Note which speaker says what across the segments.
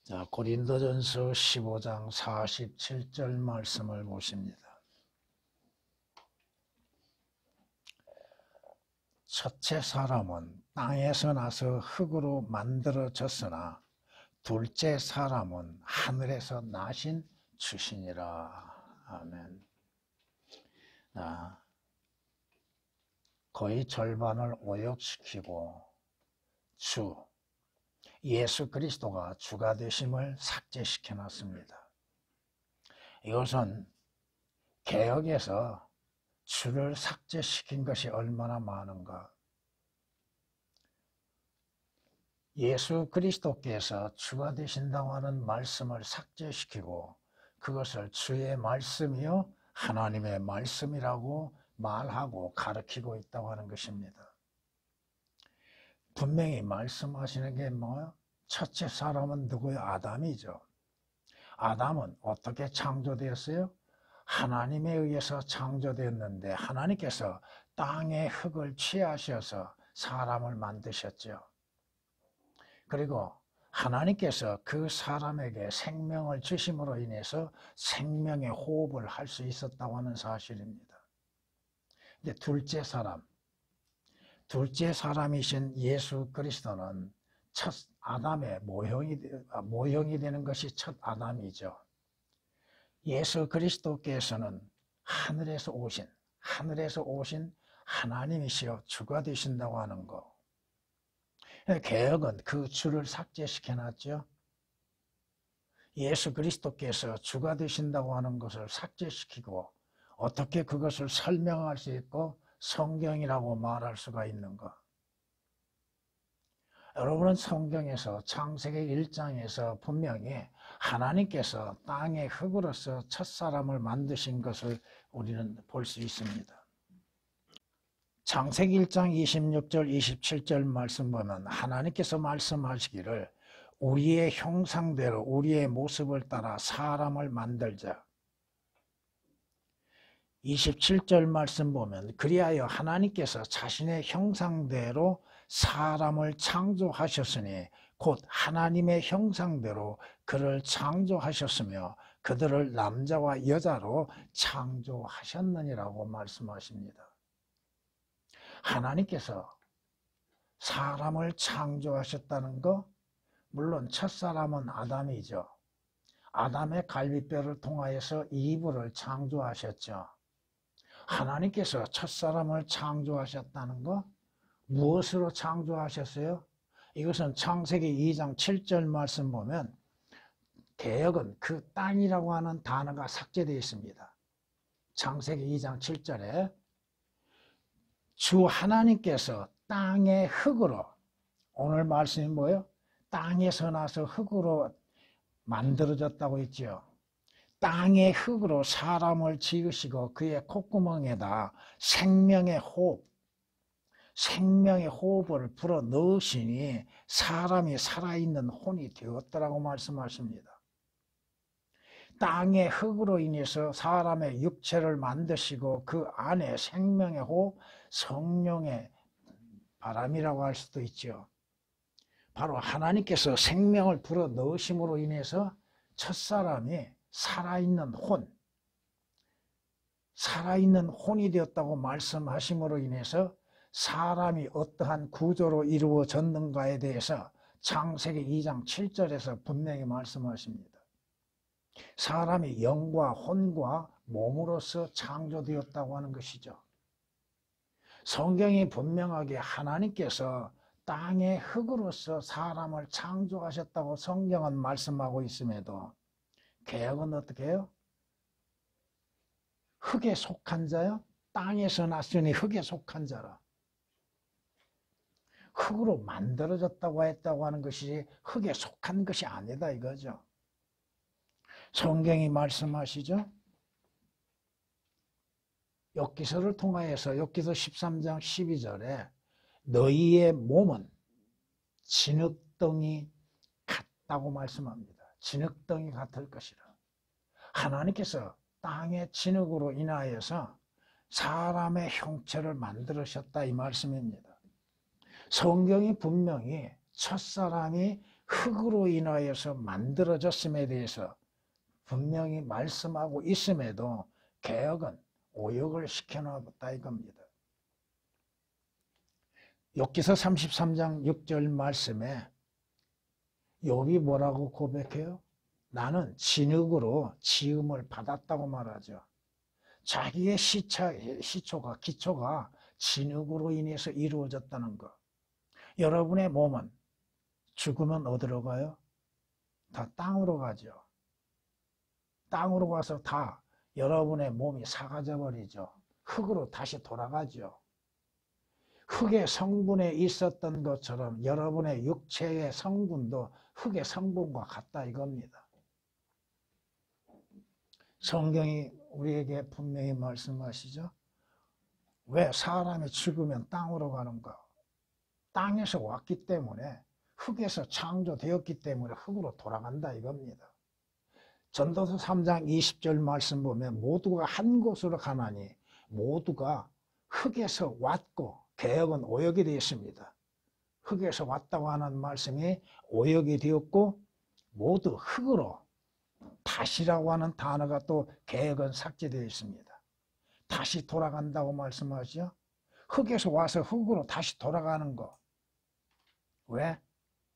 Speaker 1: 자, 고린도전서 15장 47절 말씀을 보십니다. 첫째 사람은 땅에서 나서 흙으로 만들어졌으나 둘째 사람은 하늘에서 나신 주시니라. 아멘. 거의 절반을 오역시키고 예수 그리스도가 주가 되심을 삭제시켜 놨습니다. 이것은 개역에서 주를 삭제시킨 것이 얼마나 많은가. 예수 그리스도께서 주가 되신다고 하는 말씀을 삭제시키고 그것을 주의 말씀이요 하나님의 말씀이라고 말하고 가르치고 있다고 하는 것입니다. 분명히 말씀하시는 게 뭐예요? 첫째 사람은 누구예요? 아담이죠. 아담은 어떻게 창조되었어요? 하나님에 의해서 창조되었는데 하나님께서 땅의 흙을 취하셔서 사람을 만드셨죠. 그리고 하나님께서 그 사람에게 생명을 주심으로 인해서 생명의 호흡을 할 수 있었다고 하는 사실입니다. 근데 둘째 사람이신 예수 그리스도는 첫 아담의 모형이 되는 것이 첫 아담이죠. 예수 그리스도께서는 하늘에서 오신 하나님이시여 주가 되신다고 하는 거. 개역은 그 주를 삭제시켜 놨죠. 예수 그리스도께서 주가 되신다고 하는 것을 삭제시키고 어떻게 그것을 설명할 수 있고 성경이라고 말할 수가 있는가? 여러분은 성경에서 창세기 1장에서 분명히 하나님께서 땅의 흙으로서 첫사람을 만드신 것을 우리는 볼 수 있습니다. 창세기 1장 26절 27절 말씀 보면 하나님께서 말씀하시기를 우리의 형상대로 우리의 모습을 따라 사람을 만들자. 27절 말씀 보면 그리하여 하나님께서 자신의 형상대로 사람을 창조하셨으니 곧 하나님의 형상대로 그를 창조하셨으며 그들을 남자와 여자로 창조하셨느니라고 말씀하십니다. 하나님께서 사람을 창조하셨다는 거, 물론 첫사람은 아담이죠. 아담의 갈비뼈를 통하여서 이브를 창조하셨죠. 하나님께서 첫사람을 창조하셨다는 거, 무엇으로 창조하셨어요? 이것은 창세기 2장 7절 말씀 보면 개역은 그 땅이라고 하는 단어가 삭제되어 있습니다. 창세기 2장 7절에 주 하나님께서 땅의 흙으로, 오늘 말씀이 뭐예요? 땅에서 나서 흙으로 만들어졌다고 했죠. 땅의 흙으로 사람을 지으시고 그의 콧구멍에다 생명의 호흡을 불어 넣으시니 사람이 살아있는 혼이 되었더라고 말씀하십니다. 땅의 흙으로 인해서 사람의 육체를 만드시고 그 안에 생명의 호흡, 성령의 바람이라고 할 수도 있죠. 바로 하나님께서 생명을 불어 넣으심으로 인해서 첫사람이 살아있는 혼이 되었다고 말씀하심으로 인해서 사람이 어떠한 구조로 이루어졌는가에 대해서 창세기 2장 7절에서 분명히 말씀하십니다. 사람이 영과 혼과 몸으로서 창조되었다고 하는 것이죠. 성경이 분명하게 하나님께서 땅의 흙으로서 사람을 창조하셨다고 성경은 말씀하고 있음에도 개역은 어떻게 해요? 흙에 속한 자요? 땅에서 났으니 흙에 속한 자라. 흙으로 만들어졌다고 했다고 하는 것이 흙에 속한 것이 아니다 이거죠. 성경이 말씀하시죠? 욥기서를 통하여서 욥기서 13장 12절에 너희의 몸은 진흙덩이 같다고 말씀합니다. 진흙덩이 같을 것이라. 하나님께서 땅의 진흙으로 인하여서 사람의 형체를 만들으셨다 이 말씀입니다. 성경이 분명히 첫사람이 흙으로 인하여서 만들어졌음에 대해서 분명히 말씀하고 있음에도 개혁은 오역을 시켜놨다 이겁니다. 욥기서 33장 6절 말씀에 욥이 뭐라고 고백해요? 나는 진흙으로 지음을 받았다고 말하죠. 자기의 기초가 진흙으로 인해서 이루어졌다는 것. 여러분의 몸은 죽으면 어디로 가요? 다 땅으로 가죠. 땅으로 가서 다 여러분의 몸이 사라져 버리죠. 흙으로 다시 돌아가죠. 흙의 성분에 있었던 것처럼 여러분의 육체의 성분도 흙의 성분과 같다 이겁니다. 성경이 우리에게 분명히 말씀하시죠. 왜 사람이 죽으면 땅으로 가는가? 땅에서 왔기 때문에 흙에서 창조되었기 때문에 흙으로 돌아간다 이겁니다. 전도서 3장 20절 말씀 보면 모두가 한 곳으로 가나니 모두가 흙에서 왔고 개혁은 오역이 되었습니다. 흙에서 왔다고 하는 말씀이 오역이 되었고 모두 흙으로 다시라고 하는 단어가 또 개혁은 삭제되어 있습니다. 다시 돌아간다고 말씀하죠. 흙에서 와서 흙으로 다시 돌아가는 거. 왜?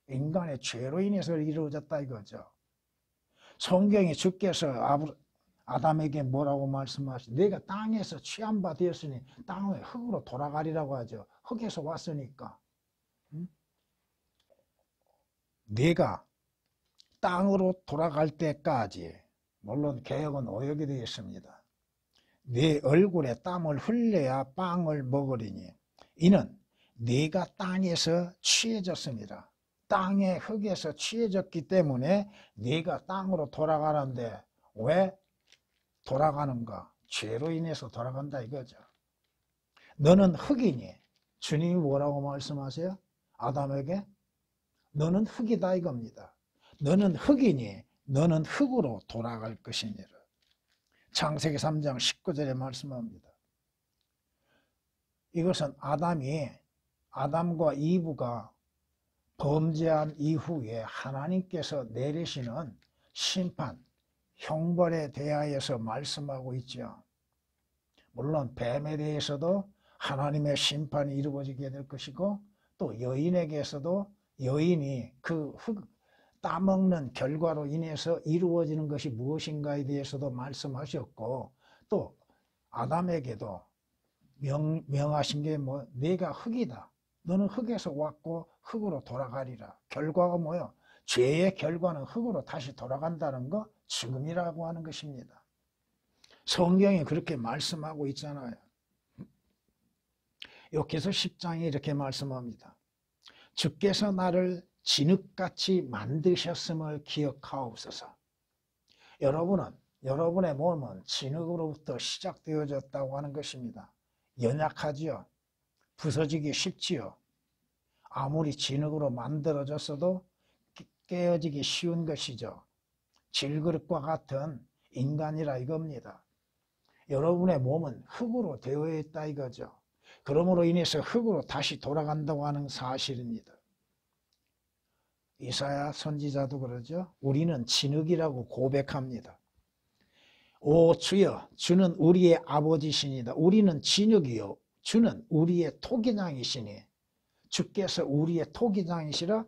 Speaker 1: 인간의 죄로 인해서 이루어졌다 이거죠. 성경이 주께서 아담에게 뭐라고 말씀하시죠? 내가 땅에서 취한 바 되었으니 땅의 흙으로 돌아가리라고 하죠. 흙에서 왔으니까. 내가 땅으로 돌아갈 때까지 물론 개혁은 오역이 되겠습니다. 내 얼굴에 땀을 흘려야 빵을 먹으리니 이는 네가 땅에서 취해졌습니다. 땅의 흙에서 취해졌기 때문에 네가 땅으로 돌아가는데 왜 돌아가는가? 죄로 인해서 돌아간다 이거죠. 너는 흙이니 주님이 뭐라고 말씀하세요? 아담에게 너는 흙이다 이겁니다. 너는 흑이니 너는 흙으로 돌아갈 것이니라. 창세기 3장 19절에 말씀합니다. 이것은 아담과 이브가 범죄한 이후에 하나님께서 내리시는 심판, 형벌에 대하여서 말씀하고 있죠. 물론 뱀에 대해서도 하나님의 심판이 이루어지게 될 것이고 또 여인에게서도 여인이 그 따먹는 결과로 인해서 이루어지는 것이 무엇인가에 대해서도 말씀하셨고 또 아담에게도 명하신 게 뭐 네가 흙이다. 너는 흙에서 왔고 흙으로 돌아가리라. 결과가 뭐요? 죄의 결과는 흙으로 다시 돌아간다는 거 죽음이라고 하는 것입니다. 성경이 그렇게 말씀하고 있잖아요. 욥기서 10장에 이렇게 말씀합니다. 주께서 나를 진흙같이 만드셨음을 기억하옵소서. 여러분의 몸은 진흙으로부터 시작되어졌다고 하는 것입니다. 연약하지요. 부서지기 쉽지요. 아무리 진흙으로 만들어졌어도 깨어지기 쉬운 것이죠. 질그릇과 같은 인간이라 이겁니다. 여러분의 몸은 흙으로 되어 있다 이거죠. 그러므로 인해서 흙으로 다시 돌아간다고 하는 사실입니다. 이사야 선지자도 그러죠. 우리는 진흙이라고 고백합니다. 오 주여, 주는 우리의 아버지시니다. 우리는 진흙이요, 주는 우리의 토기장이시니. 주께서 우리의 토기장이시라.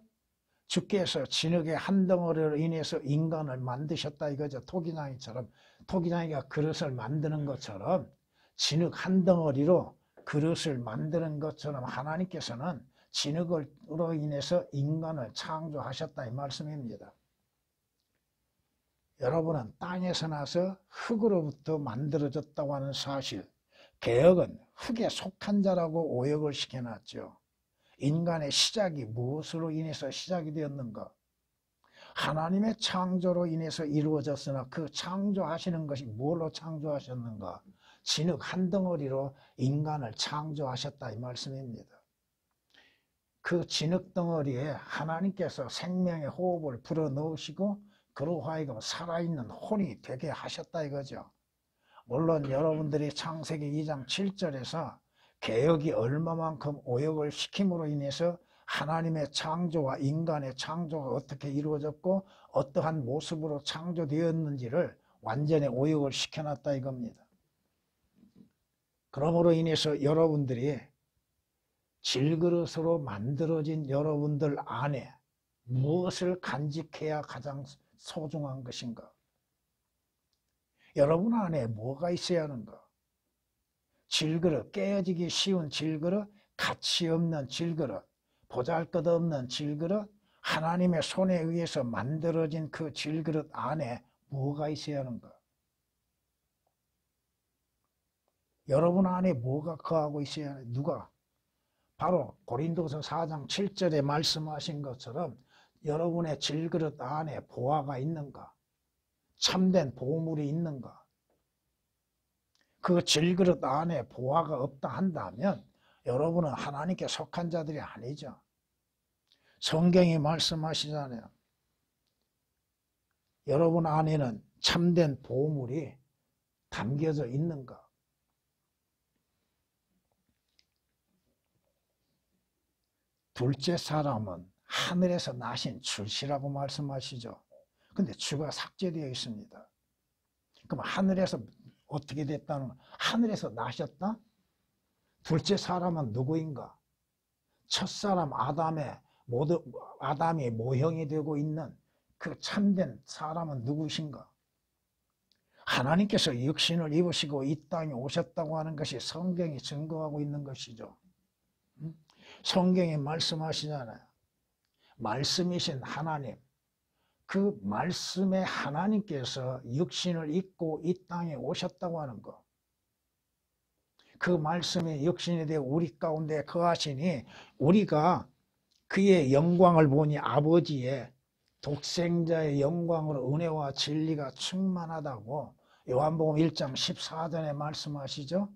Speaker 1: 주께서 진흙의 한 덩어리로 인해서 인간을 만드셨다 이거죠. 토기장이처럼, 토기장이가 그릇을 만드는 것처럼 진흙 한 덩어리로 그릇을 만드는 것처럼 하나님께서는 진흙으로 인해서 인간을 창조하셨다 이 말씀입니다. 여러분은 땅에서 나서 흙으로부터 만들어졌다고 하는 사실, 개혁은 흙에 속한 자라고 오역을 시켜놨죠. 인간의 시작이 무엇으로 인해서 시작이 되었는가? 하나님의 창조로 인해서 이루어졌으나 그 창조하시는 것이 뭘로 창조하셨는가? 진흙 한 덩어리로 인간을 창조하셨다 이 말씀입니다. 그 진흙 덩어리에 하나님께서 생명의 호흡을 불어넣으시고 그로 하여금 살아있는 혼이 되게 하셨다 이거죠. 물론 여러분들이 창세기 2장 7절에서 개혁이 얼마만큼 오역을 시킴으로 인해서 하나님의 창조와 인간의 창조가 어떻게 이루어졌고 어떠한 모습으로 창조되었는지를 완전히 오역을 시켜놨다 이겁니다. 그러므로 인해서 여러분들이 질그릇으로 만들어진 여러분들 안에 무엇을 간직해야 가장 소중한 것인가? 여러분 안에 뭐가 있어야 하는가? 질그릇, 깨어지기 쉬운 질그릇, 가치 없는 질그릇, 보잘것없는 질그릇, 하나님의 손에 의해서 만들어진 그 질그릇 안에 뭐가 있어야 하는가? 여러분 안에 뭐가 거하고 있어야 하는가? 누가? 바로 고린도서 4장 7절에 말씀하신 것처럼 여러분의 질그릇 안에 보화가 있는가? 참된 보물이 있는가? 그 질그릇 안에 보화가 없다 한다면 여러분은 하나님께 속한 자들이 아니죠. 성경이 말씀하시잖아요. 여러분 안에는 참된 보물이 담겨져 있는가? 둘째 사람은 하늘에서 나신 주시라고 말씀하시죠. 근데 주가 삭제되어 있습니다. 그럼 하늘에서 어떻게 됐다는 거? 하늘에서 나셨다? 둘째 사람은 누구인가? 첫사람 아담이 모형이 되고 있는 그 참된 사람은 누구신가? 하나님께서 육신을 입으시고 이 땅에 오셨다고 하는 것이 성경이 증거하고 있는 것이죠. 성경이 말씀하시잖아요. 말씀이신 하나님, 그 말씀의 하나님께서 육신을 입고 이 땅에 오셨다고 하는 것. 그 말씀이 육신이 되어 우리 가운데 거하시니 우리가 그의 영광을 보니 아버지의 독생자의 영광으로 은혜와 진리가 충만하다고 요한복음 1장 14절에 말씀하시죠.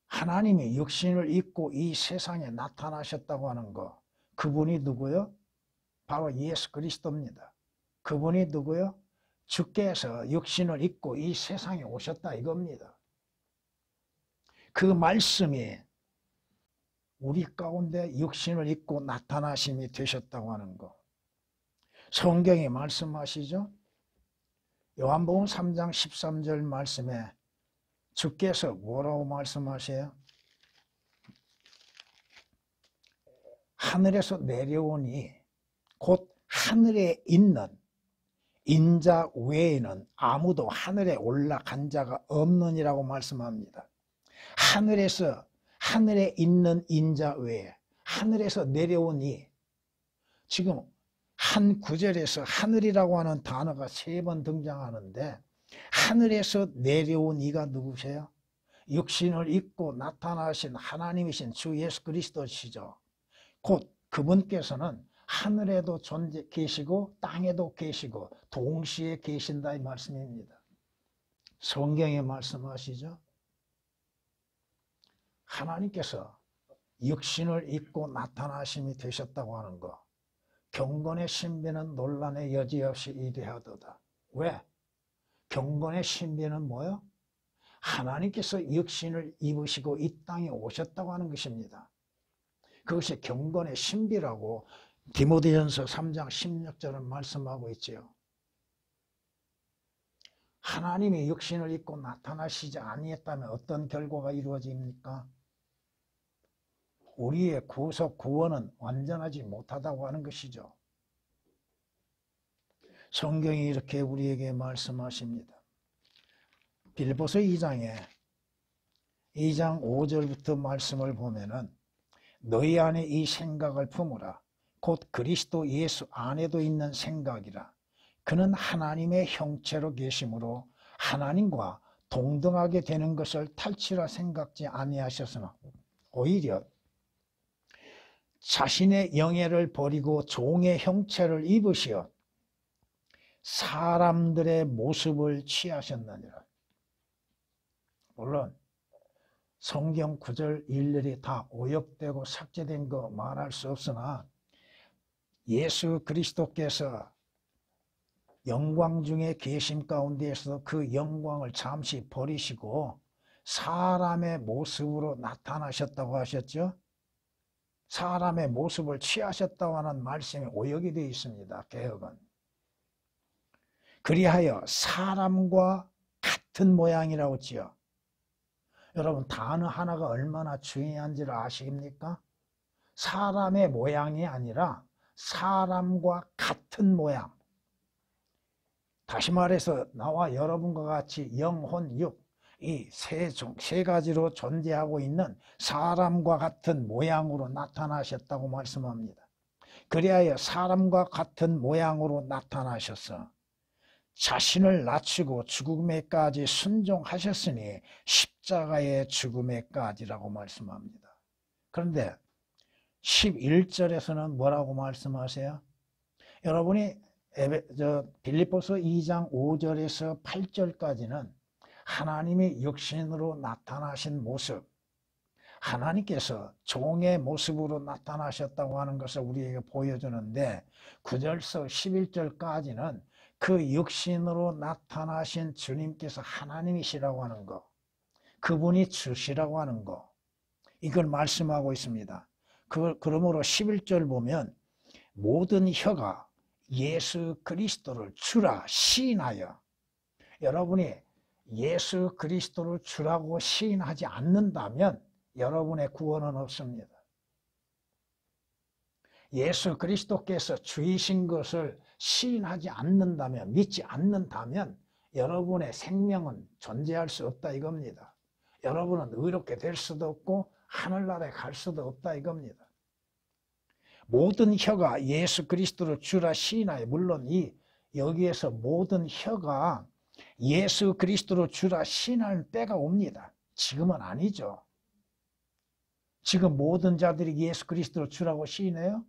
Speaker 1: 하나님이 육신을 입고 이 세상에 나타나셨다고 하는 것. 그분이 누구요? 바로 예수 그리스도입니다. 그분이 누구요? 주께서 육신을 입고 이 세상에 오셨다 이겁니다. 그 말씀이 우리 가운데 육신을 입고 나타나심이 되셨다고 하는 것. 성경이 말씀하시죠. 요한복음 3장 13절 말씀에 주께서 뭐라고 말씀하세요? 하늘에서 내려오니 곧 하늘에 있는 인자 외에는 아무도 하늘에 올라간 자가 없느니라고 말씀합니다. 하늘에 있는 인자 외에 하늘에서 내려오니, 지금 한 구절에서 하늘이라고 하는 단어가 3번 등장하는데 하늘에서 내려온 이가 누구세요? 육신을 입고 나타나신 하나님이신 주 예수 그리스도시죠. 곧 그분께서는 하늘에도 계시고 땅에도 계시고 동시에 계신다 이 말씀입니다. 성경에 말씀하시죠. 하나님께서 육신을 입고 나타나심이 되셨다고 하는 것. 경건의 신비는 논란의 여지없이 이대하도다. 왜? 경건의 신비는 뭐요? 하나님께서 육신을 입으시고 이 땅에 오셨다고 하는 것입니다. 그것이 경건의 신비라고 디모데전서 3장 16절은 말씀하고 있지요. 하나님이 육신을 입고 나타나시지 아니했다면 어떤 결과가 이루어집니까? 우리의 구속 구원은 완전하지 못하다고 하는 것이죠. 성경이 이렇게 우리에게 말씀하십니다. 빌보서 2장 5절부터 말씀을 보면은 너희 안에 이 생각을 품으라. 곧 그리스도 예수 안에도 있는 생각이라. 그는 하나님의 형체로 계심으로 하나님과 동등하게 되는 것을 탈취라 생각지 아니하셨으나 오히려 자신의 영예를 버리고 종의 형체를 입으시어 사람들의 모습을 취하셨느니라. 물론 성경 구절 일일이 다 오역되고 삭제된 거 말할 수 없으나 예수 그리스도께서 영광 중에 계심 가운데에서 그 영광을 잠시 버리시고 사람의 모습으로 나타나셨다고 하셨죠. 사람의 모습을 취하셨다고 하는 말씀이 오역이 되어 있습니다. 개역은. 그리하여 사람과 같은 모양이라고 지어. 여러분 단어 하나가 얼마나 중요한지를 아십니까? 사람의 모양이 아니라 사람과 같은 모양. 다시 말해서 나와 여러분과 같이 영혼, 육, 이 세 가지로 존재하고 있는 사람과 같은 모양으로 나타나셨다고 말씀합니다. 그리하여 사람과 같은 모양으로 나타나셔서 자신을 낮추고 죽음에까지 순종하셨으니 십자가의 죽음에까지라고 말씀합니다. 그런데 11절에서는 뭐라고 말씀하세요? 여러분이 빌립보서 2장 5절에서 8절까지는 하나님이 육신으로 나타나신 모습, 하나님께서 종의 모습으로 나타나셨다고 하는 것을 우리에게 보여주는데 9절서 11절까지는 그 육신으로 나타나신 주님께서 하나님이시라고 하는 거, 그분이 주시라고 하는 거, 이걸 말씀하고 있습니다. 그러므로 11절 보면 모든 혀가 예수 그리스도를 주라 시인하여, 여러분이 예수 그리스도를 주라고 시인하지 않는다면 여러분의 구원은 없습니다. 예수 그리스도께서 주이신 것을 시인하지 않는다면, 믿지 않는다면 여러분의 생명은 존재할 수 없다 이겁니다. 여러분은 의롭게 될 수도 없고 하늘나라에 갈 수도 없다 이겁니다. 모든 혀가 예수 그리스도를 주라 시인하여, 물론 여기에서 모든 혀가 예수 그리스도를 주라 시인할 때가 옵니다. 지금은 아니죠. 지금 모든 자들이 예수 그리스도를 주라고 시인해요?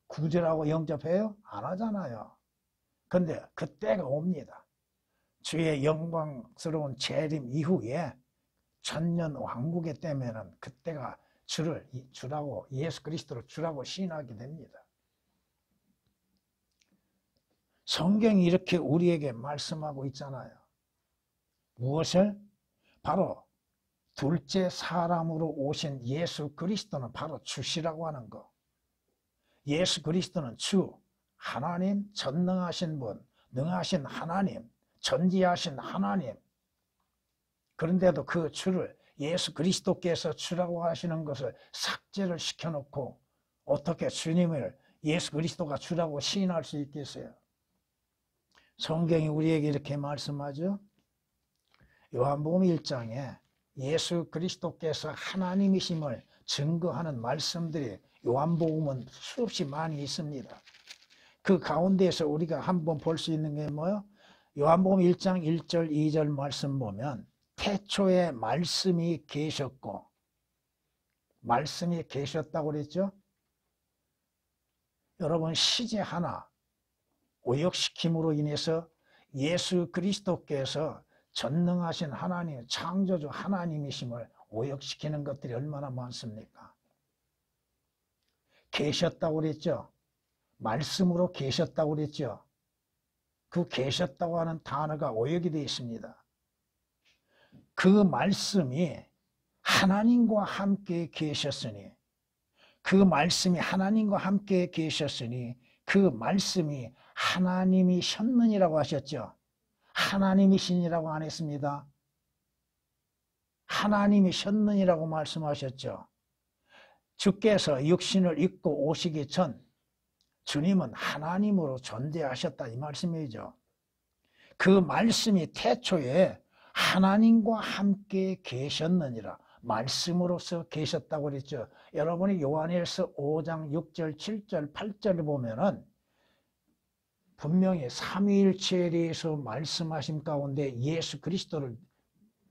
Speaker 1: 구절하고 영접해요? 안 하잖아요. 근데 그때가 옵니다. 주의 영광스러운 재림 이후에 천년 왕국에 때면은 그때가 주라고, 예수 그리스도를 주라고 시인하게 됩니다. 성경이 이렇게 우리에게 말씀하고 있잖아요. 무엇을? 바로 둘째 사람으로 오신 예수 그리스도는 바로 주시라고 하는 거. 예수 그리스도는 주, 하나님, 전능하신 분, 능하신 하나님, 전지하신 하나님. 그런데도 그 주를 예수 그리스도께서 주라고 하시는 것을 삭제를 시켜놓고 어떻게 주님을 예수 그리스도가 주라고 시인할 수 있겠어요? 성경이 우리에게 이렇게 말씀하죠. 요한복음 1장에 예수 그리스도께서 하나님이심을 증거하는 말씀들이 요한복음은 수없이 많이 있습니다. 그 가운데에서 우리가 한번 볼 수 있는 게 뭐예요? 요한복음 1장 1절 2절 말씀 보면 태초에 말씀이 계셨고, 말씀이 계셨다고 그랬죠? 여러분 시제 하나 오역시킴으로 인해서 예수 그리스도께서 전능하신 하나님, 창조주 하나님이심을 오역시키는 것들이 얼마나 많습니까? 계셨다고 그랬죠? 말씀으로 계셨다고 그랬죠? 그 계셨다고 하는 단어가 오역이 되어 있습니다. 그 말씀이 하나님과 함께 계셨으니, 그 말씀이 하나님과 함께 계셨으니 그 말씀이 하나님이셨느니라고 하셨죠. 하나님이시니라고 안 했습니다. 하나님이셨느니라고 말씀하셨죠. 주께서 육신을 입고 오시기 전 주님은 하나님으로 존재하셨다 이 말씀이죠. 그 말씀이 태초에 하나님과 함께 계셨느니라, 말씀으로서 계셨다고 그랬죠. 여러분이 요한일서 5장 6절 7절 8절을 보면은 분명히 삼위일체에 대해서 말씀하신 가운데 예수 그리스도를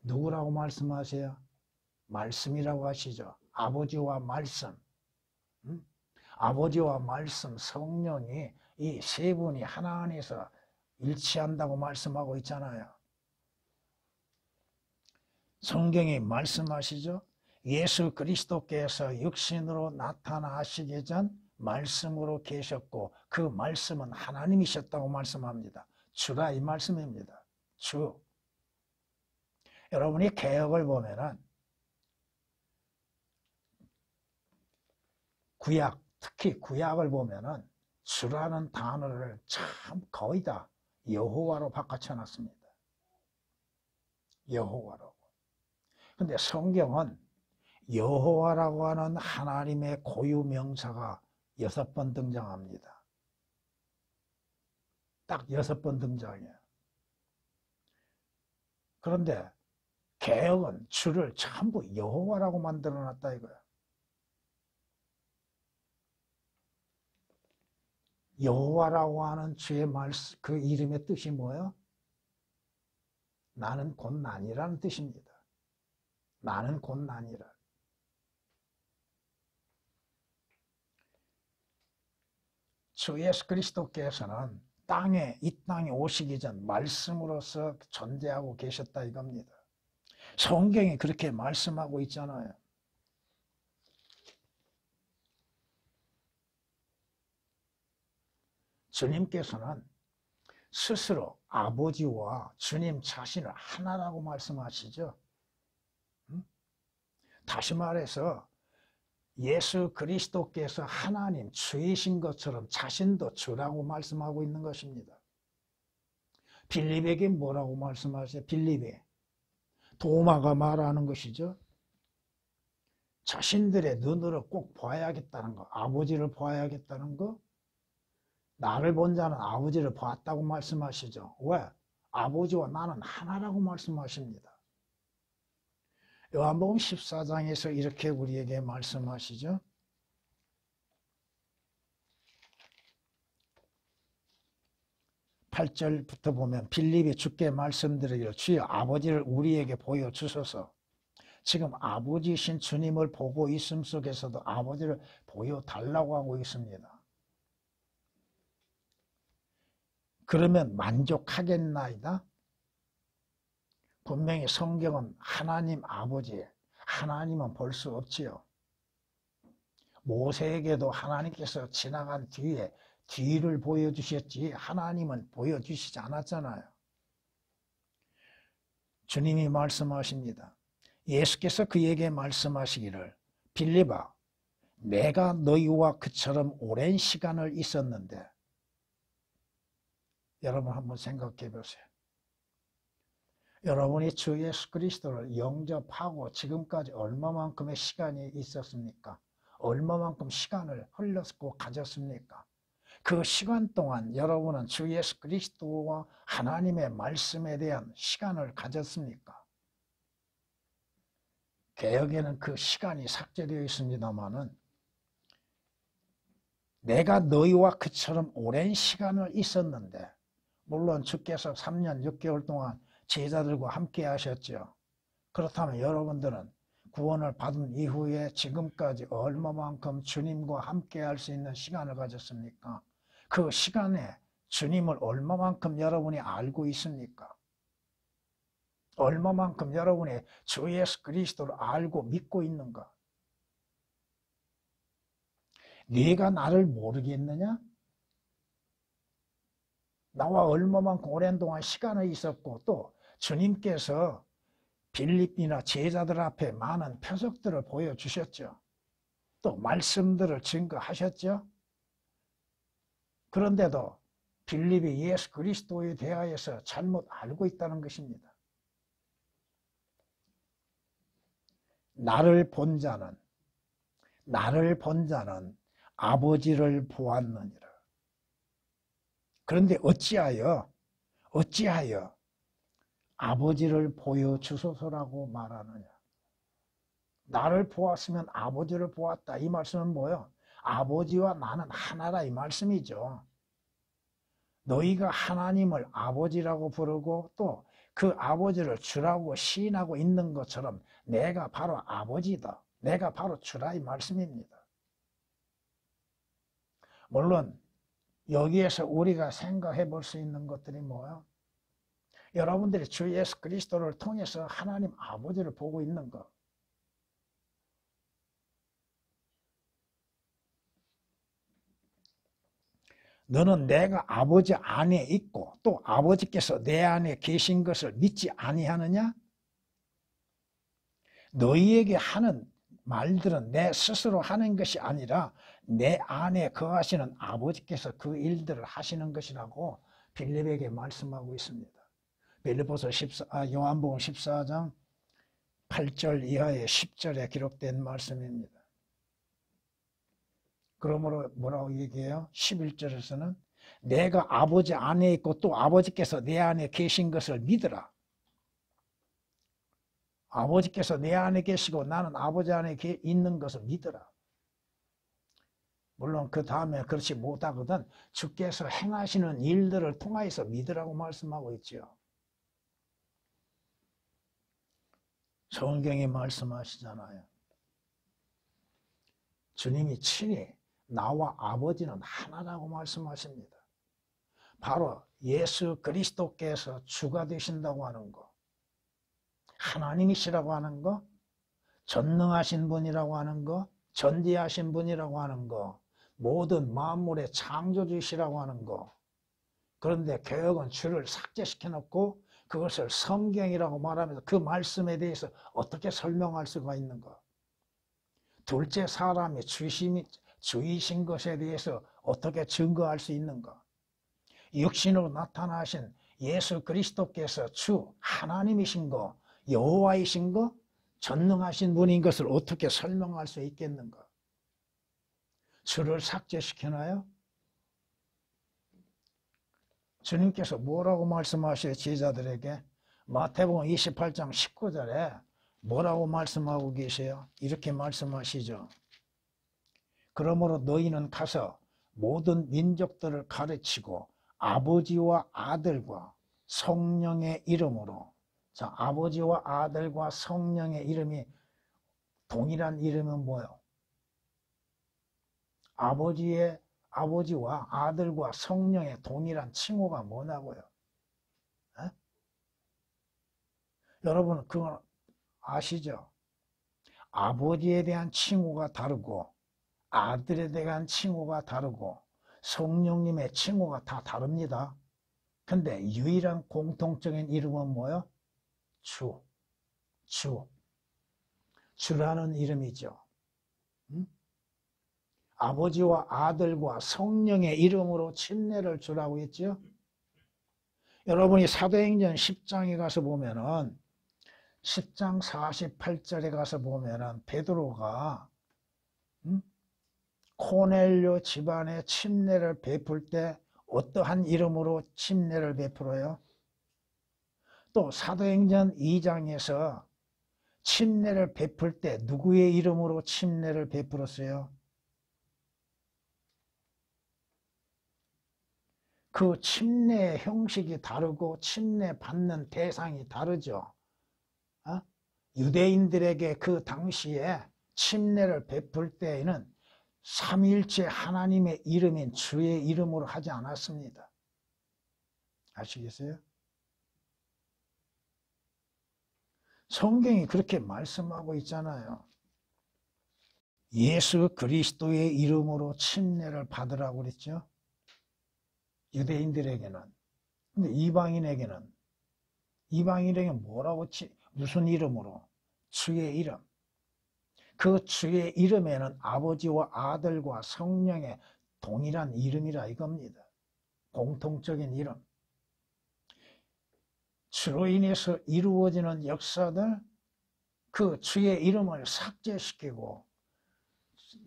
Speaker 1: 누구라고 말씀하세요? 말씀이라고 하시죠. 아버지와 말씀, 아버지와 말씀, 성령이 이 세 분이 하나 안에서 일치한다고 말씀하고 있잖아요. 성경이 말씀하시죠. 예수 그리스도께서 육신으로 나타나시기 전 말씀으로 계셨고 그 말씀은 하나님이셨다고 말씀합니다. 주라 이 말씀입니다. 주. 여러분이 개역을 보면은 구약, 특히 구약을 보면은 주라는 단어를 참 거의 다 여호와로 바꿔쳐놨습니다. 여호와라고. 근데 성경은 여호와라고 하는 하나님의 고유 명사가 6번 등장합니다. 딱 6번 등장해요. 그런데 개혁은 주를 전부 여호와라고 만들어놨다 이거야. 여호와라고 하는 주의 말씀, 그 이름의 뜻이 뭐예요? 나는 곧 난이라는 뜻입니다. 나는 곧 난이라. 주 예수 그리스도께서는 이 땅에 오시기 전 말씀으로서 존재하고 계셨다 이겁니다. 성경이 그렇게 말씀하고 있잖아요. 주님께서는 스스로 아버지와 주님 자신을 하나라고 말씀하시죠. 다시 말해서 예수 그리스도께서 하나님 주이신 것처럼 자신도 주라고 말씀하고 있는 것입니다. 빌립에게 뭐라고 말씀하세요? 빌립에 도마가 말하는 것이죠. 자신들의 눈으로 꼭 봐야겠다는 거, 아버지를 봐야겠다는 거. 나를 본 자는 아버지를 봤다고 말씀하시죠. 왜? 아버지와 나는 하나라고 말씀하십니다. 요한복음 14장에서 이렇게 우리에게 말씀하시죠. 8절부터 보면 빌립이 주께 말씀드리기를 주여 아버지를 우리에게 보여주소서. 지금 아버지신 주님을 보고 있음 속에서도 아버지를 보여달라고 하고 있습니다. 그러면 만족하겠나이다? 분명히 성경은 하나님 아버지, 하나님은 볼 수 없지요. 모세에게도 하나님께서 지나간 뒤에 뒤를 보여주셨지 하나님은 보여주시지 않았잖아요. 주님이 말씀하십니다. 예수께서 그에게 말씀하시기를 빌립아 내가 너희와 그처럼 오랜 시간을 있었는데 여러분 한번 생각해 보세요. 여러분이 주 예수 그리스도를 영접하고 지금까지 얼마만큼의 시간이 있었습니까? 얼마만큼 시간을 흘렸고 가졌습니까? 그 시간 동안 여러분은 주 예수 그리스도와 하나님의 말씀에 대한 시간을 가졌습니까? 개역에는 그 시간이 삭제되어 있습니다마는 내가 너희와 그처럼 오랜 시간을 있었는데 물론 주께서 3년 6개월 동안 제자들과 함께 하셨죠. 그렇다면 여러분들은 구원을 받은 이후에 지금까지 얼마만큼 주님과 함께 할 수 있는 시간을 가졌습니까? 그 시간에 주님을 얼마만큼 여러분이 알고 있습니까? 얼마만큼 여러분이 주 예수 그리스도를 알고 믿고 있는가? 네가 나를 모르겠느냐? 나와 얼마만큼 오랜 동안 시간이 있었고 또 주님께서 빌립이나 제자들 앞에 많은 표적들을 보여주셨죠. 또 말씀들을 증거하셨죠. 그런데도 빌립이 예수 그리스도에 대하여서 잘못 알고 있다는 것입니다. 나를 본 자는 아버지를 보았느니라. 그런데 어찌하여 아버지를 보여주소서라고 말하느냐. 나를 보았으면 아버지를 보았다. 이 말씀은 뭐예요? 아버지와 나는 하나라 이 말씀이죠. 너희가 하나님을 아버지라고 부르고 또 그 아버지를 주라고 시인하고 있는 것처럼 내가 바로 아버지다. 내가 바로 주라 이 말씀입니다. 물론 여기에서 우리가 생각해 볼 수 있는 것들이 뭐예요? 여러분들이 주 예수 그리스도를 통해서 하나님 아버지를 보고 있는 것. 너는 내가 아버지 안에 있고 또 아버지께서 내 안에 계신 것을 믿지 아니하느냐? 너희에게 하는 말들은 내 스스로 하는 것이 아니라 내 안에 거하시는 아버지께서 그 일들을 하시는 것이라고 빌립에게 말씀하고 있습니다. 빌립보서 요한복음 14장 8절 이하의 10절에 기록된 말씀입니다. 그러므로 뭐라고 얘기해요? 11절에서는 내가 아버지 안에 있고 또 아버지께서 내 안에 계신 것을 믿으라. 아버지께서 내 안에 계시고 나는 아버지 안에 있는 것을 믿으라. 물론 그 다음에 그렇지 못하거든 주께서 행하시는 일들을 통하여서 믿으라고 말씀하고 있죠. 성경이 말씀하시잖아요. 주님이 친히 나와 아버지는 하나라고 말씀하십니다. 바로 예수 그리스도께서 주가 되신다고 하는 거, 하나님이시라고 하는 거, 전능하신 분이라고 하는 거, 전지하신 분이라고 하는 거, 모든 만물의 창조주시라고 하는 거. 그런데 개혁은 주를 삭제시켜 놓고 그것을 성경이라고 말하면서 그 말씀에 대해서 어떻게 설명할 수가 있는가? 둘째 사람이 주이신 것에 대해서 어떻게 증거할 수 있는가? 육신으로 나타나신 예수 그리스도께서 주 하나님이신 거, 여호와이신 거, 전능하신 분인 것을 어떻게 설명할 수 있겠는가? 주를 삭제시키나요? 주님께서 뭐라고 말씀하셔요? 제자들에게 마태복음 28장 19절에 뭐라고 말씀하고 계세요? 이렇게 말씀하시죠. 그러므로 너희는 가서 모든 민족들을 가르치고 아버지와 아들과 성령의 이름으로. 자, 아버지와 아들과 성령의 이름이 동일한 이름은 뭐예요? 아버지와 아들과 성령의 동일한 칭호가 뭐냐고요? 에? 여러분 그건 아시죠? 아버지에 대한 칭호가 다르고 아들에 대한 칭호가 다르고 성령님의 칭호가 다 다릅니다. 근데 유일한 공통적인 이름은 뭐예요? 주라는 이름이죠. 아버지와 아들과 성령의 이름으로 침례를 주라고 했죠. 여러분이 사도행전 10장에 가서 보면은 10장 48절에 가서 보면은 베드로가 코넬료 집안에 침례를 베풀 때 어떠한 이름으로 침례를 베풀어요? 또 사도행전 2장에서 침례를 베풀 때 누구의 이름으로 침례를 베풀었어요? 그 침례의 형식이 다르고 침례 받는 대상이 다르죠. 유대인들에게 그 당시에 침례를 베풀 때에는 삼위일체 하나님의 이름인 주의 이름으로 하지 않았습니다. 아시겠어요? 성경이 그렇게 말씀하고 있잖아요. 예수 그리스도의 이름으로 침례를 받으라고 그랬죠. 유대인들에게는. 근데 이방인에게는 뭐라고 무슨 이름으로? 주의 이름. 그 주의 이름에는 아버지와 아들과 성령의 동일한 이름이라 이겁니다. 공통적인 이름. 주로 인해서 이루어지는 역사들, 그 주의 이름을 삭제시키고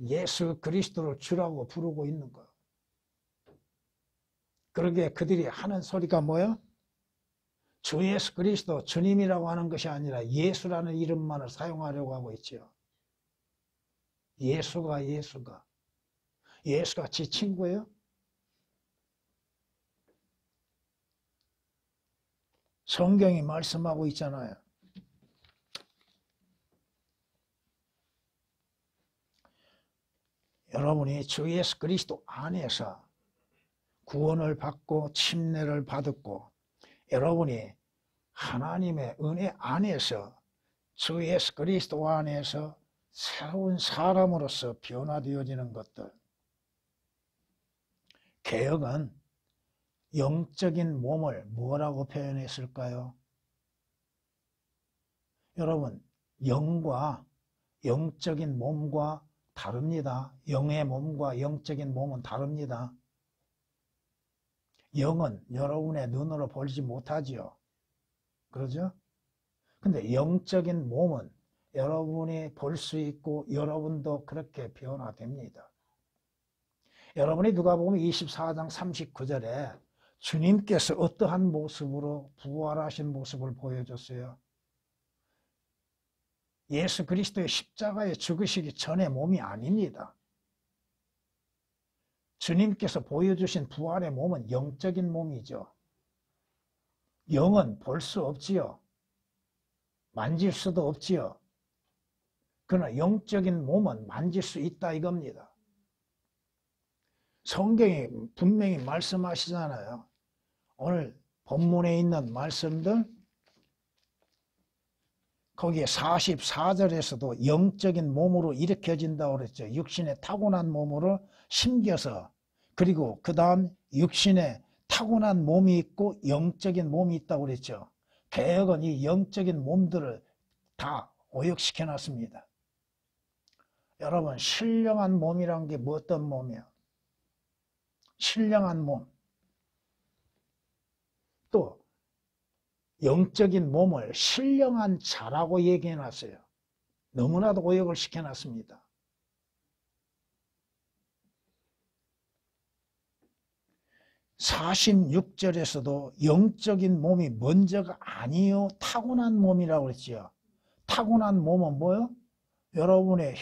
Speaker 1: 예수 그리스도를 주라고 부르고 있는 거. 그러게 그들이 하는 소리가 뭐예요? 주 예수 그리스도 주님이라고 하는 것이 아니라 예수라는 이름만을 사용하려고 하고 있죠. 예수가 지 친구예요? 성경이 말씀하고 있잖아요. 여러분이 주 예수 그리스도 안에서 구원을 받고 침례를 받았고 여러분이 하나님의 은혜 안에서 주 예수 그리스도 안에서 새로운 사람으로서 변화되어지는 것들. 개혁은 영적인 몸을 뭐라고 표현했을까요? 여러분, 영과 영적인 몸과 다릅니다. 영의 몸과 영적인 몸은 다릅니다. 영은 여러분의 눈으로 보지 못하지요. 그러죠? 근데 영적인 몸은 여러분이 볼 수 있고 여러분도 그렇게 변화됩니다. 여러분이 누가복음 24장 39절에 주님께서 어떠한 모습으로 부활하신 모습을 보여줬어요? 예수 그리스도의 십자가에 죽으시기 전의 몸이 아닙니다. 주님께서 보여주신 부활의 몸은 영적인 몸이죠. 영은 볼 수 없지요. 만질 수도 없지요. 그러나 영적인 몸은 만질 수 있다 이겁니다. 성경이 분명히 말씀하시잖아요. 오늘 본문에 있는 말씀들 거기에 44절에서도 영적인 몸으로 일으켜진다고 그랬죠. 육신의 타고난 몸으로 심겨서 그리고 그 다음 육신에 타고난 몸이 있고 영적인 몸이 있다고 그랬죠. 개혁은 이 영적인 몸들을 다 오역시켜 놨습니다. 여러분 신령한 몸이란 게 뭐 어떤 몸이야? 신령한 몸. 또 영적인 몸을 신령한 자라고 얘기해 놨어요. 너무나도 오역을 시켜놨습니다. (46절에서도) 영적인 몸이 먼저가 아니요 타고난 몸이라고 그랬지요. 타고난 몸은 뭐요? 여러분의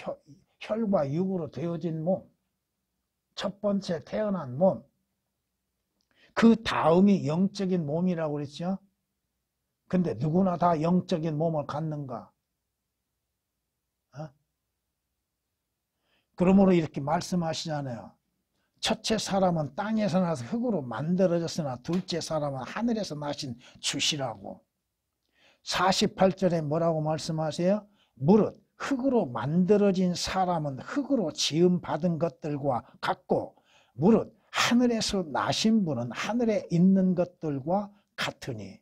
Speaker 1: 혈과 육으로 되어진 몸, 첫 번째 태어난 몸, 그 다음이 영적인 몸이라고 그랬죠. 근데 누구나 다 영적인 몸을 갖는가? 그러므로 이렇게 말씀하시잖아요. 첫째 사람은 땅에서 나서 흙으로 만들어졌으나 둘째 사람은 하늘에서 나신 주시라고. 48절에 뭐라고 말씀하세요? 무릇 흙으로 만들어진 사람은 흙으로 지음받은 것들과 같고 무릇 하늘에서 나신 분은 하늘에 있는 것들과 같으니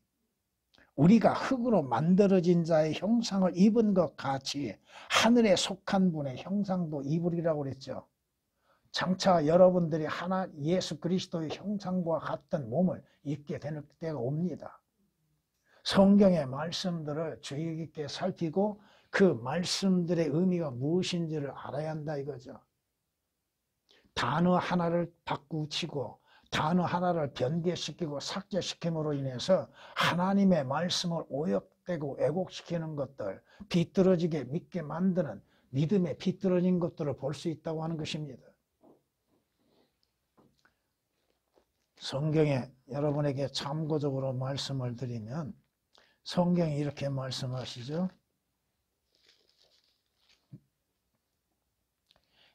Speaker 1: 우리가 흙으로 만들어진 자의 형상을 입은 것 같이 하늘에 속한 분의 형상도 입으리라고 그랬죠. 장차 여러분들이 하나 예수 그리스도의 형상과 같은 몸을 입게 되는 때가 옵니다. 성경의 말씀들을 주의 깊게 살피고 그 말씀들의 의미가 무엇인지를 알아야 한다 이거죠. 단어 하나를 바꾸치고 단어 하나를 변개시키고 삭제시킴으로 인해서 하나님의 말씀을 오역되고 왜곡시키는 것들, 비뚤어지게 믿게 만드는 믿음에 비뚤어진 것들을 볼 수 있다고 하는 것입니다. 성경에 여러분에게 참고적으로 말씀을 드리면 성경이 이렇게 말씀하시죠.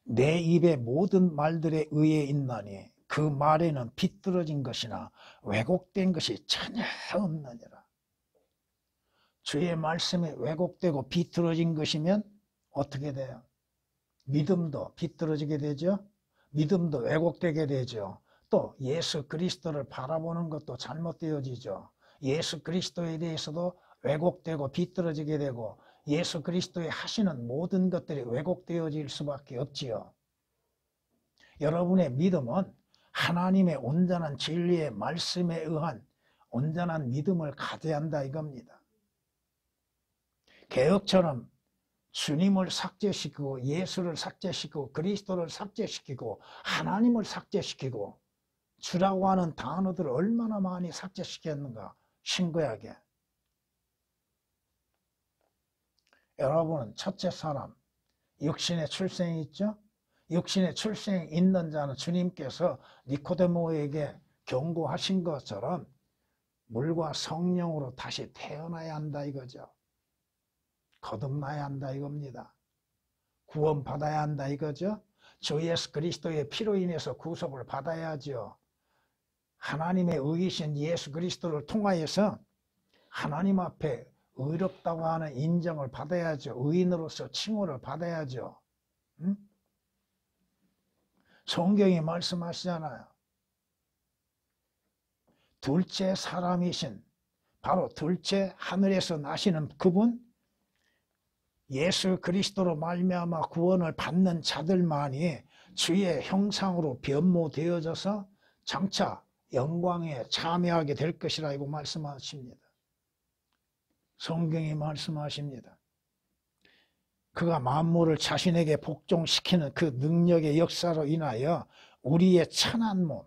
Speaker 1: 내 입의 모든 말들에 의해 있나니 그 말에는 비뚤어진 것이나 왜곡된 것이 전혀 없느니라. 주의 말씀이 왜곡되고 비뚤어진 것이면 어떻게 돼요? 믿음도 비뚤어지게 되죠. 믿음도 왜곡되게 되죠. 또 예수 그리스도를 바라보는 것도 잘못되어지죠. 예수 그리스도에 대해서도 왜곡되고 비뚤어지게 되고 예수 그리스도의 하시는 모든 것들이 왜곡되어질 수밖에 없지요. 여러분의 믿음은 하나님의 온전한 진리의 말씀에 의한 온전한 믿음을 가져야 한다 이겁니다. 개혁처럼 주님을 삭제시키고 예수를 삭제시키고 그리스도를 삭제시키고 하나님을 삭제시키고 주라고 하는 단어들을 얼마나 많이 삭제시켰는가 신구약에. 여러분은 첫째 사람 육신의 출생이 있죠. 육신의 출생이 있는 자는 주님께서 니코데모에게 경고하신 것처럼 물과 성령으로 다시 태어나야 한다 이거죠. 거듭나야 한다 이겁니다. 구원받아야 한다 이거죠. 주 예수 그리스도의 피로 인해서 구속을 받아야죠. 하나님의 의이신 예수 그리스도를 통하여서 하나님 앞에 의롭다고 하는 인정을 받아야죠. 의인으로서 칭호를 받아야죠. 응? 성경이 말씀하시잖아요. 둘째 사람이신 바로 둘째 하늘에서 나시는 그분 예수 그리스도로 말미암아 구원을 받는 자들만이 주의 형상으로 변모되어져서 장차 영광에 참여하게 될 것이라고 말씀하십니다. 성경이 말씀하십니다. 그가 만물을 자신에게 복종시키는 그 능력의 역사로 인하여 우리의 천한 몸,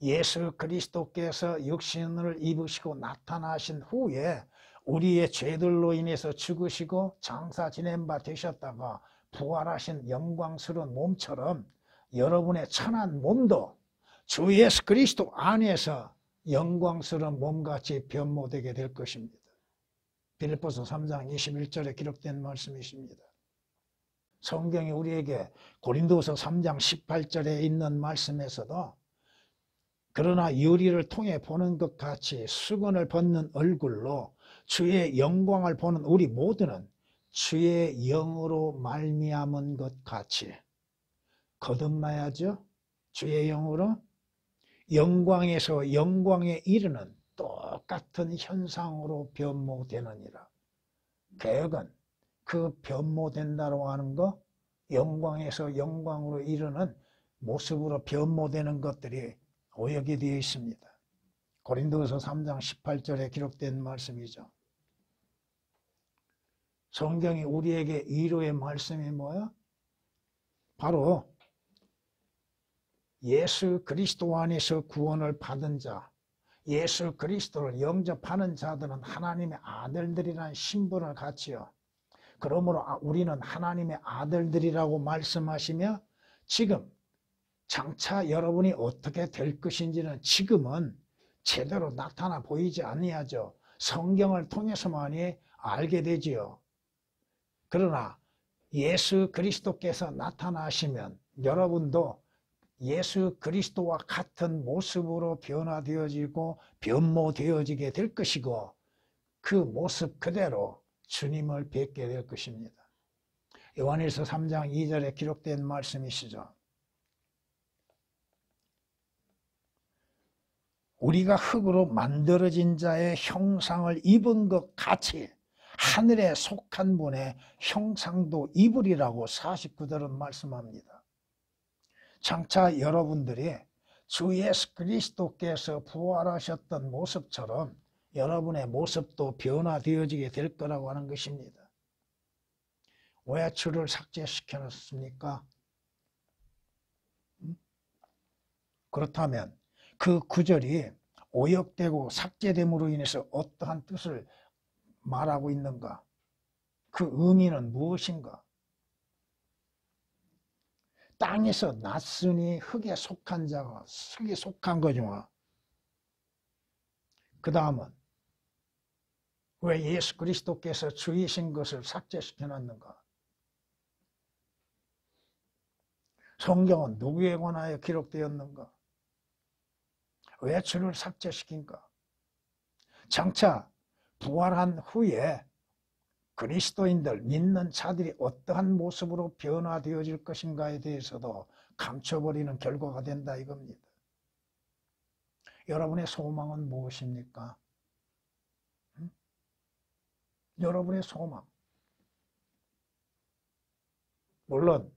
Speaker 1: 예수 그리스도께서 육신을 입으시고 나타나신 후에 우리의 죄들로 인해서 죽으시고 장사 지낸 바 되셨다가 부활하신 영광스러운 몸처럼 여러분의 천한 몸도 주 예수 그리스도 안에서 영광스러운 몸같이 변모되게 될 것입니다. 빌립보서 3장 21절에 기록된 말씀이십니다. 성경이 우리에게 고린도서 3장 18절에 있는 말씀에서도 그러나 유리를 통해 보는 것 같이 수건을 벗는 얼굴로 주의 영광을 보는 우리 모두는 주의 영으로 말미암은 것 같이 거듭나야죠. 주의 영으로 영광에서 영광에 이르는 똑같은 현상으로 변모되느니라. 개혁은 그 변모된다고 하는 거, 영광에서 영광으로 이르는 모습으로 변모되는 것들이 오역이 되어 있습니다. 고린도서 3장 18절에 기록된 말씀이죠. 성경이 우리에게 위로의 말씀이 뭐야? 바로 예수 그리스도 안에서 구원을 받은 자, 예수 그리스도를 영접하는 자들은 하나님의 아들들이라는 신분을 갖지요. 그러므로 우리는 하나님의 아들들이라고 말씀하시며 지금 장차 여러분이 어떻게 될 것인지는 지금은 제대로 나타나 보이지 아니하죠. 성경을 통해서만이 알게 되지요. 그러나 예수 그리스도께서 나타나시면 여러분도 예수 그리스도와 같은 모습으로 변화되어지고 변모되어지게 될 것이고 그 모습 그대로 주님을 뵙게 될 것입니다. 요한일서 3장 2절에 기록된 말씀이시죠. 우리가 흙으로 만들어진 자의 형상을 입은 것 같이 하늘에 속한 분의 형상도 입으리라고 49절은 말씀합니다. 장차 여러분들이 주 예수 그리스도께서 부활하셨던 모습처럼 여러분의 모습도 변화되어지게 될 거라고 하는 것입니다. 왜 주를 삭제시켜 놨습니까? 그렇다면 그 구절이 오역되고 삭제됨으로 인해서 어떠한 뜻을 말하고 있는가? 그 의미는 무엇인가? 땅에서 났으니 흙에 속한 자가 흙에 속한 거죠. 그 다음은 왜 예수 그리스도께서 주이신 것을 삭제시켜 놨는가? 성경은 누구에 관하여 기록되었는가? 왜 주를 삭제시킨가? 장차 부활한 후에 그리스도인들 믿는 자들이 어떠한 모습으로 변화되어질 것인가에 대해서도 감춰버리는 결과가 된다 이겁니다. 여러분의 소망은 무엇입니까? 여러분의 소망. 물론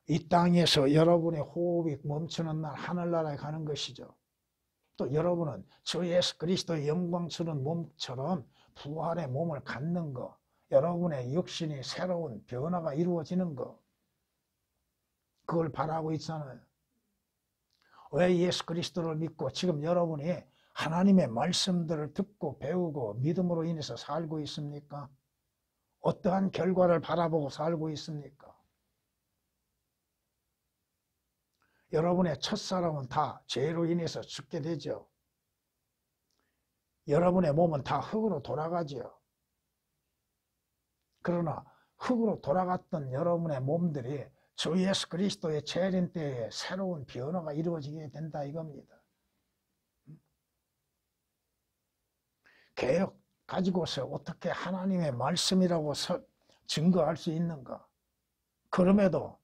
Speaker 1: 이 땅에서 여러분의 호흡이 멈추는 날 하늘나라에 가는 것이죠. 또 여러분은 주 예수 그리스도의 영광스러운 몸처럼 부활의 몸을 갖는 것, 여러분의 육신이 새로운 변화가 이루어지는 것, 그걸 바라고 있잖아요. 왜 예수 그리스도를 믿고 지금 여러분이 하나님의 말씀들을 듣고 배우고 믿음으로 인해서 살고 있습니까? 어떠한 결과를 바라보고 살고 있습니까? 여러분의 첫사람은 다 죄로 인해서 죽게 되죠. 여러분의 몸은 다 흙으로 돌아가죠. 그러나 흙으로 돌아갔던 여러분의 몸들이 주 예수 그리스도의 재림 때에 새로운 변화가 이루어지게 된다 이겁니다. 개혁 가지고서 어떻게 하나님의 말씀이라고 증거할 수 있는가? 그럼에도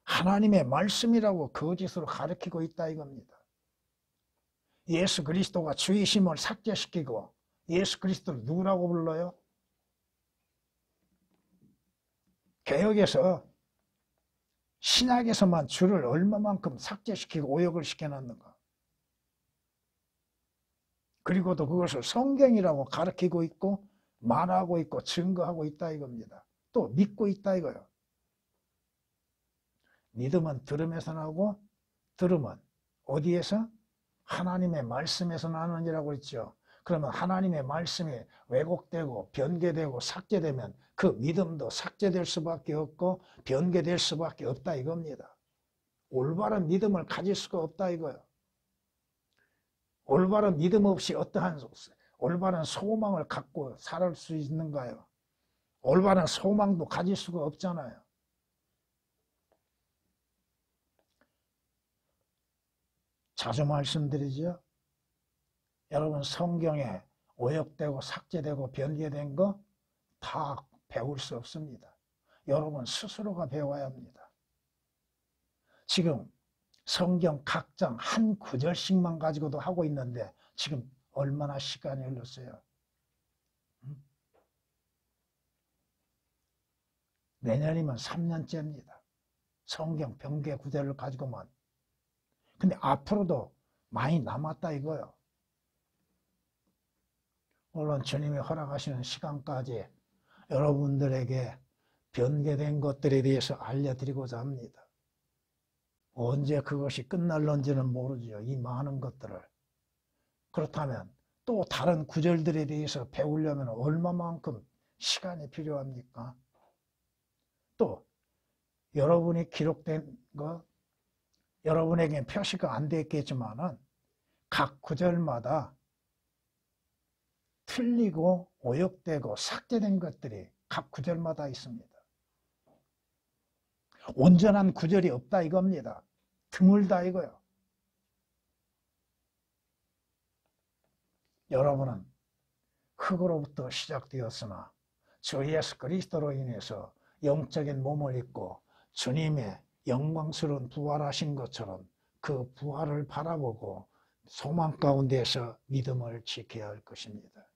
Speaker 1: 하나님의 말씀이라고 거짓으로 가르치고 있다 이겁니다. 예수 그리스도가 주이심을 삭제시키고 예수 그리스도를 누구라고 불러요? 개혁에서 신약에서만 주를 얼마만큼 삭제시키고 오역을 시켜놨는가. 그리고도 그것을 성경이라고 가르치고 있고 말하고 있고 증거하고 있다 이겁니다. 또 믿고 있다 이거예요. 믿음은 들음에서 나오고 들음은 어디에서? 하나님의 말씀에서 나느니라고 했죠. 그러면 하나님의 말씀이 왜곡되고 변개되고 삭제되면 그 믿음도 삭제될 수밖에 없고 변개될 수밖에 없다 이겁니다. 올바른 믿음을 가질 수가 없다 이거예요. 올바른 믿음 없이 어떠한 올바른 소망을 갖고 살 수 있는가요? 올바른 소망도 가질 수가 없잖아요. 자주 말씀드리죠. 여러분 성경에 오역되고 삭제되고 변개된 거 다 배울 수 없습니다. 여러분 스스로가 배워야 합니다. 지금 성경 각 장 한 구절씩만 가지고도 하고 있는데 지금 얼마나 시간이 흘렀어요. 내년이면 3년째입니다. 성경 변개 구절을 가지고만. 근데 앞으로도 많이 남았다 이거예요. 물론 주님이 허락하시는 시간까지 여러분들에게 변개된 것들에 대해서 알려드리고자 합니다. 언제 그것이 끝날런지는 모르죠. 이 많은 것들을. 그렇다면 또 다른 구절들에 대해서 배우려면 얼마만큼 시간이 필요합니까? 또 여러분이 기록된 것, 여러분에게 표시가 안 됐겠지만은 각 구절마다 틀리고 오역되고 삭제된 것들이 각 구절마다 있습니다. 온전한 구절이 없다 이겁니다. 드물다 이거요. 여러분은 흙으로부터 시작되었으나 주 예수 그리스도로 인해서 영적인 몸을 입고 주님의 영광스러운 부활하신 것처럼 그 부활을 바라보고 소망 가운데서 믿음을 지켜야 할 것입니다.